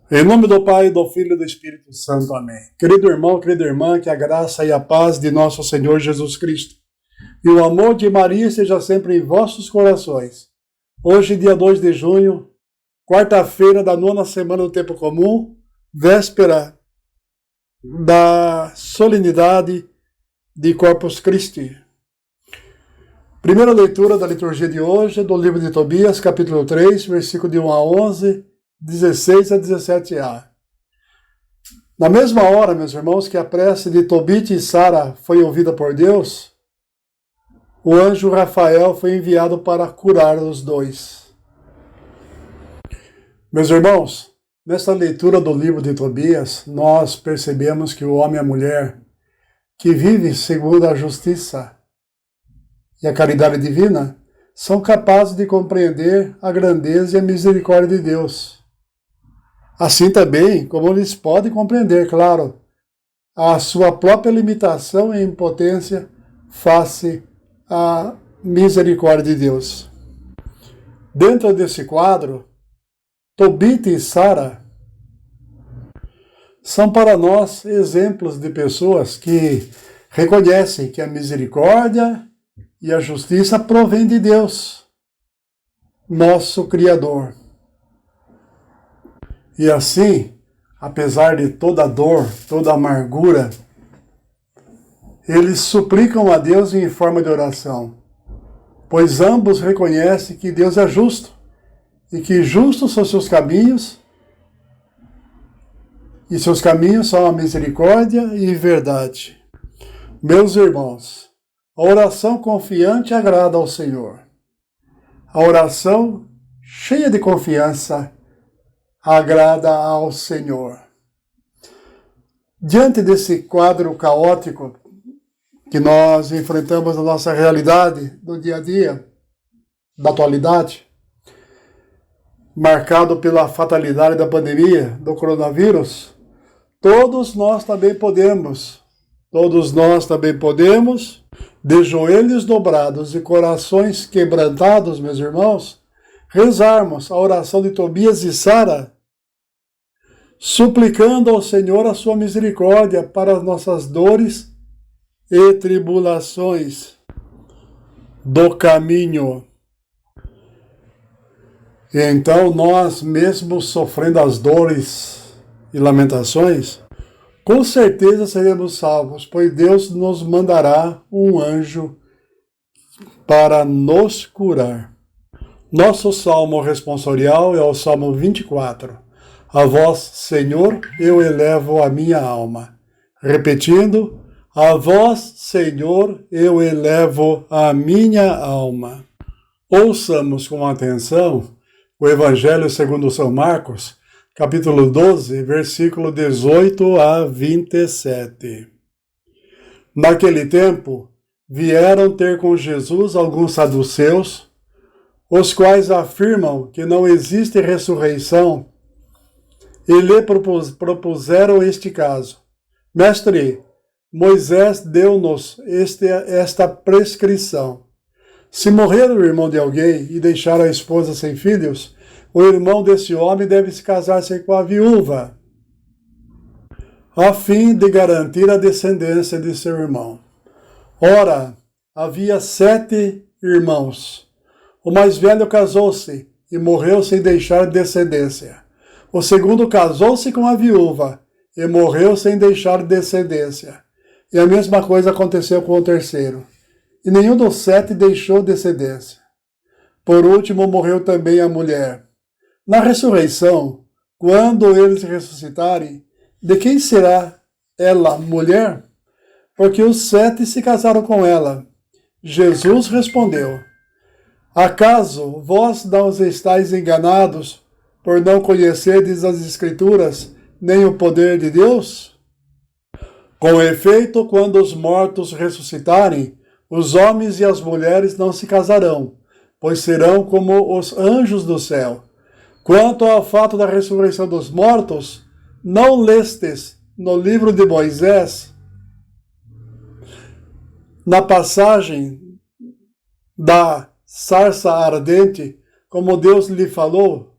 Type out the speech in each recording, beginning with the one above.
Em nome do Pai, do Filho e do Espírito Santo. Amém. Querido irmão, querida irmã, que a graça e a paz de nosso Senhor Jesus Cristo e o amor de Maria esteja sempre em vossos corações. Hoje, dia 2 de junho, quarta-feira da 9ª semana do Tempo Comum, véspera da solenidade de Corpus Christi. Primeira leitura da liturgia de hoje, do livro de Tobias, capítulo 3, versículo de 1 a 11, 16 a 17a. Na mesma hora, meus irmãos, que a prece de Tobit e Sara foi ouvida por Deus, o anjo Rafael foi enviado para curar os dois. Meus irmãos, nesta leitura do livro de Tobias, nós percebemos que o homem e a mulher que vivem segundo a justiça e a caridade divina são capazes de compreender a grandeza e a misericórdia de Deus. Assim também como eles podem compreender, claro, a sua própria limitação e impotência face à misericórdia de Deus. Dentro desse quadro, Tobit e Sara são para nós exemplos de pessoas que reconhecem que a misericórdia e a justiça provém de Deus, nosso Criador. E assim, apesar de toda a dor, toda a amargura, eles suplicam a Deus em forma de oração, pois ambos reconhecem que Deus é justo e que justos são seus caminhos, e seus caminhos são a misericórdia e verdade. Meus irmãos, a oração confiante agrada ao Senhor. A oração cheia de confiança agrada ao Senhor. Diante desse quadro caótico que nós enfrentamos na nossa realidade do dia a dia, da atualidade, marcado pela fatalidade da pandemia, do coronavírus, todos nós também podemos, de joelhos dobrados e corações quebrantados, meus irmãos, rezarmos a oração de Tobias e Sara, suplicando ao Senhor a sua misericórdia para as nossas dores e tribulações do caminho. E então nós, mesmo sofrendo as dores e lamentações, com certeza seremos salvos, pois Deus nos mandará um anjo para nos curar. Nosso salmo responsorial é o Salmo 24. A vós, Senhor, eu elevo a minha alma. Repetindo, a vós, Senhor, eu elevo a minha alma. Ouçamos com atenção o Evangelho segundo São Marcos, capítulo 12, versículo 18 a 27. Naquele tempo, vieram ter com Jesus alguns saduceus, os quais afirmam que não existe ressurreição, e lhe propuseram este caso. Mestre, Moisés deu-nos esta prescrição. Se morrer o irmão de alguém e deixar a esposa sem filhos, o irmão desse homem deve se casar-se com a viúva, a fim de garantir a descendência de seu irmão. Ora, havia 7 irmãos. O mais velho casou-se e morreu sem deixar descendência. O segundo casou-se com a viúva e morreu sem deixar descendência. E a mesma coisa aconteceu com o terceiro. E nenhum dos 7 deixou descendência. Por último, morreu também a mulher. Na ressurreição, quando eles ressuscitarem, de quem será ela mulher? Porque os 7 se casaram com ela. Jesus respondeu: acaso vós não estáis enganados por não conhecerdes as Escrituras, nem o poder de Deus? Com efeito, quando os mortos ressuscitarem, os homens e as mulheres não se casarão, pois serão como os anjos do céu. Quanto ao fato da ressurreição dos mortos, não lestes no livro de Moisés, na passagem da sarça ardente, como Deus lhe falou,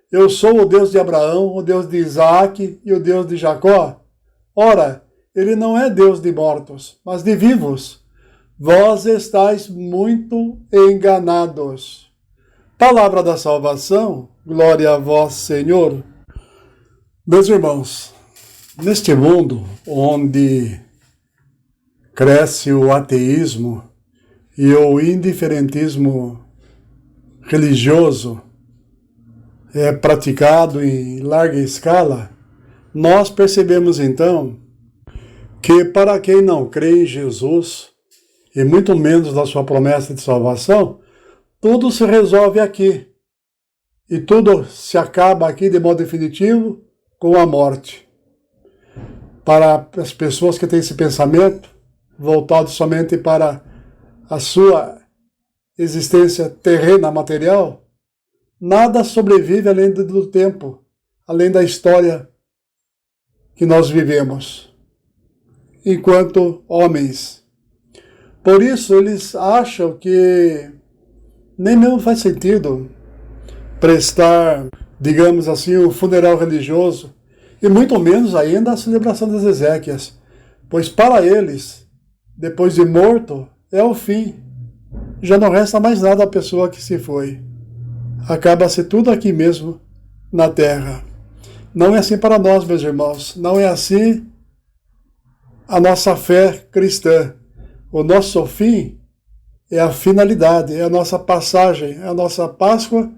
Eu sou o Deus de Abraão, o Deus de Isaac e o Deus de Jacó. Ora, ele não é Deus de mortos, mas de vivos. Vós estáis muito enganados. Palavra da salvação, glória a vós, Senhor. Meus irmãos, neste mundo onde cresce o ateísmo e o indiferentismo religioso é praticado em larga escala, nós percebemos então que para quem não crê em Jesus, e muito menos na sua promessa de salvação, tudo se resolve aqui. E tudo se acaba aqui de modo definitivo com a morte. Para as pessoas que têm esse pensamento, voltado somente para a sua existência terrena, material, nada sobrevive além do tempo, além da história que nós vivemos, enquanto homens. Por isso, eles acham que nem mesmo faz sentido prestar, digamos assim, um funeral religioso, e muito menos ainda a celebração das exéquias, pois para eles, depois de morto, é o fim. Já não resta mais nada à pessoa que se foi. Acaba-se tudo aqui mesmo, na terra. Não é assim para nós, meus irmãos. Não é assim a nossa fé cristã. O nosso fim é a finalidade, é a nossa passagem, é a nossa Páscoa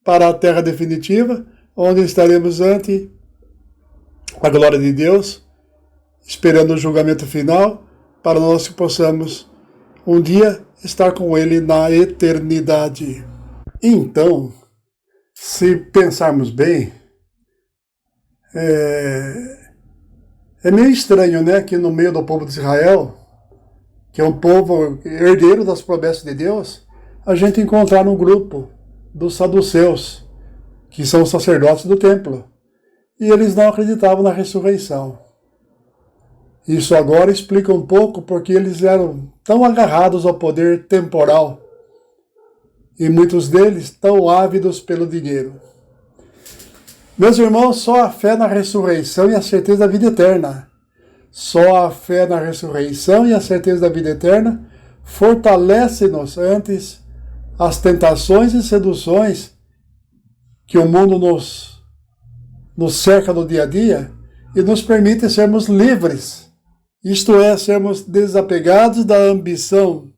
para a terra definitiva, onde estaremos ante a glória de Deus, esperando o julgamento final, para nós que possamos um dia estar com Ele na eternidade. Então, se pensarmos bem, é meio estranho, né, que no meio do povo de Israel, que é um povo herdeiro das promessas de Deus, a gente encontrar um grupo dos saduceus, que são os sacerdotes do templo, e eles não acreditavam na ressurreição. Isso agora explica um pouco porque eles eram tão agarrados ao poder temporal, e muitos deles tão ávidos pelo dinheiro. Meus irmãos, só a fé na ressurreição e a certeza da vida eterna, só a fé na ressurreição e a certeza da vida eterna fortalece-nos antes as tentações e seduções que o mundo nos cerca no dia a dia e nos permite sermos livres, isto é, sermos desapegados da ambição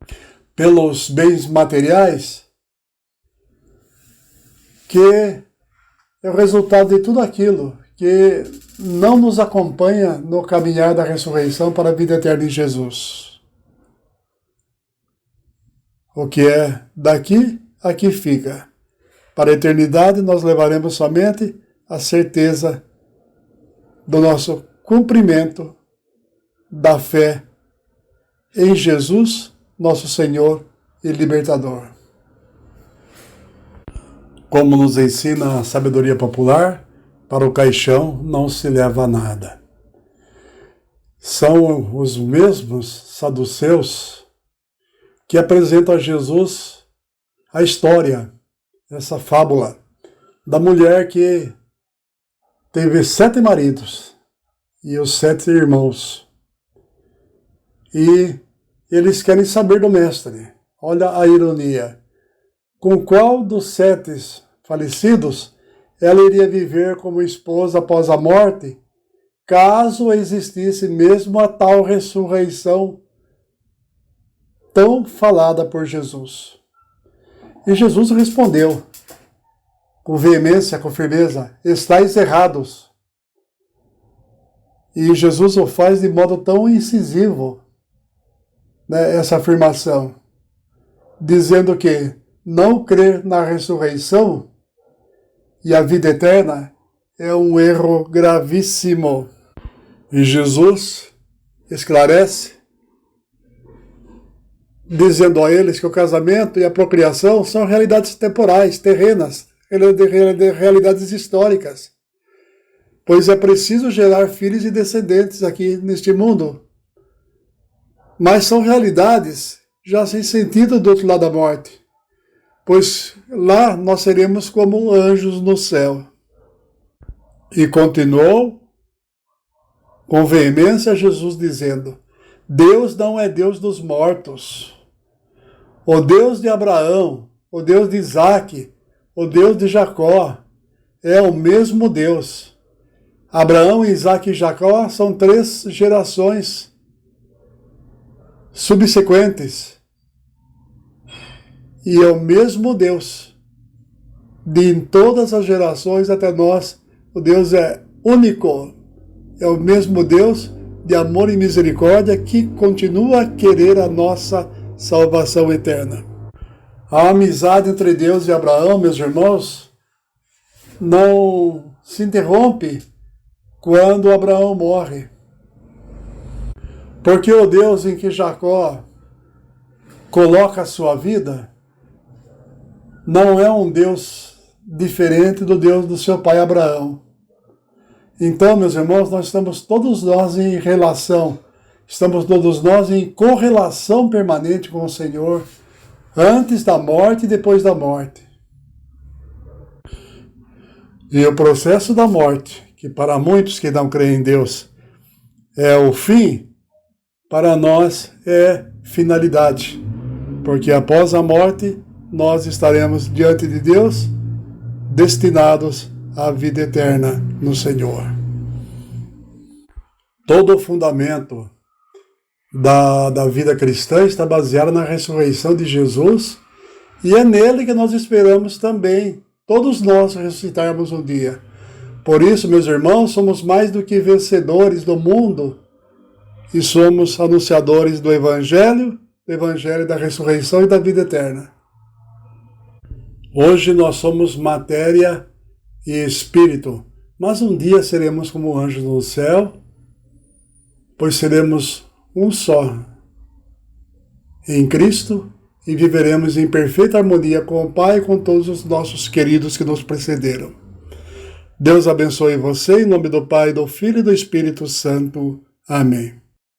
pelos bens materiais, que é o resultado de tudo aquilo que não nos acompanha no caminhar da ressurreição para a vida eterna em Jesus. O que é daqui, aqui fica. Para a eternidade nós levaremos somente a certeza do nosso cumprimento da fé em Jesus, nosso Senhor e Libertador. Como nos ensina a sabedoria popular, para o caixão não se leva nada. São os mesmos saduceus que apresentam a Jesus a história, essa fábula da mulher que teve 7 maridos e os 7 irmãos. E eles querem saber do mestre. Olha a ironia. Com qual dos 7 falecidos ela iria viver como esposa após a morte, caso existisse mesmo a tal ressurreição tão falada por Jesus? E Jesus respondeu, com veemência, com firmeza, estáis errados. E Jesus o faz de modo tão incisivo, né, essa afirmação, dizendo que não crer na ressurreição e a vida eterna é um erro gravíssimo. E Jesus esclarece, dizendo a eles que o casamento e a procriação são realidades temporais, terrenas, realidades históricas, pois é preciso gerar filhos e descendentes aqui neste mundo. Mas são realidades já sem sentido do outro lado da morte, pois lá nós seremos como anjos no céu. E continuou com veemência Jesus dizendo: Deus não é Deus dos mortos. O Deus de Abraão, o Deus de Isaque, o Deus de Jacó, é o mesmo Deus. Abraão, Isaque e Jacó são 3 gerações subsequentes. E é o mesmo Deus. De em todas as gerações até nós, o Deus é único. É o mesmo Deus de amor e misericórdia que continua a querer a nossa salvação eterna. A amizade entre Deus e Abraão, meus irmãos, não se interrompe quando Abraão morre. Porque o Deus em que Jacó coloca a sua vida não é um Deus diferente do Deus do seu pai Abraão. Então, meus irmãos, nós estamos todos nós em relação, estamos todos nós em correlação permanente com o Senhor, antes da morte e depois da morte. E o processo da morte, que para muitos que não creem em Deus é o fim, para nós é finalidade. Porque após a morte, nós estaremos diante de Deus, destinados à vida eterna no Senhor. Todo o fundamento da vida cristã está baseado na ressurreição de Jesus, e é nele que nós esperamos também, todos nós, ressuscitarmos um dia. Por isso, meus irmãos, somos mais do que vencedores do mundo e somos anunciadores do Evangelho da ressurreição e da vida eterna. Hoje nós somos matéria e espírito, mas um dia seremos como anjos no céu, pois seremos um só em Cristo e viveremos em perfeita harmonia com o Pai e com todos os nossos queridos que nos precederam. Deus abençoe você, em nome do Pai, do Filho e do Espírito Santo. Amém.